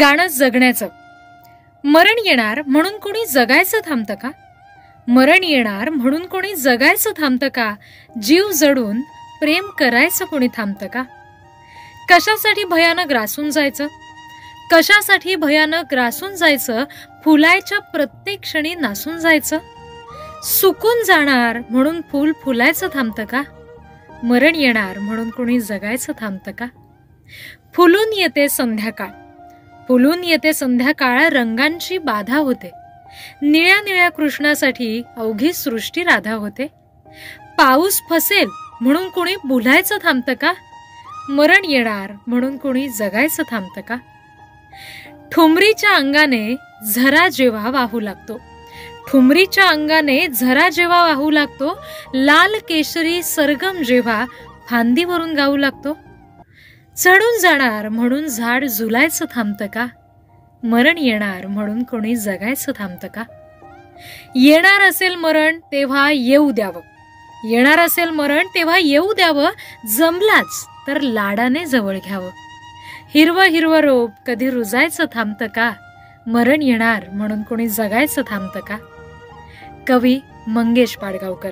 गाणं जगण्याचं. मरण येणार म्हणून कोणी जगायचं थांबतं का? मरण येणार म्हणून कोणी जगायचं थांबतं का? जीव जडून प्रेम करायचं कोणी थांबतं का? कशासाठी भयानक ग्रासून जायचं? कशासाठी भयानक ग्रासून जायचं? फुलायच्या प्रत्येक क्षणी नासून जायचं? सुकून जाणार म्हणून फूल फुलायचं थांबतं का? मरण येणार म्हणून कोणी जगायचं थांबतं का? फुलून येते संध्याकाळ, फुलून येते संध्याकाळ, रंगांची बाधा होते. निळ्या निळ्या कृष्णासाठी अवघी सृष्टी राधा होते. पाऊस फसेल म्हणून कोणी बुलायचं थांबतं का? मरण येणार म्हणून कोणी जगायचं थांबतं का? ठुमरीच्या अंगाने झरा जेव्हा वाहू लागतो, ठुमरीच्या अंगाने झरा जेव्हा वाहू लागतो, लाल केशरी सरगम जेव्हा फांदीवरून गाऊ लागतो. चढून जाणार म्हणून झाड झुलायचं थांबतं का? मरण येणार म्हणून कोणी जगायचं थांबतं का? येणार असेल मरण तेव्हा येऊ द्यावं, येणार असेल मरण तेव्हा येऊ द्यावं, जमलाच तर लाडाने जवळ घ्यावं. हिरवं हिरवं रोप कधी रुजायचं थांबतं का? मरण येणार म्हणून कोणी जगायचं थांबतं का? कवी मंगेश पाडगावकर.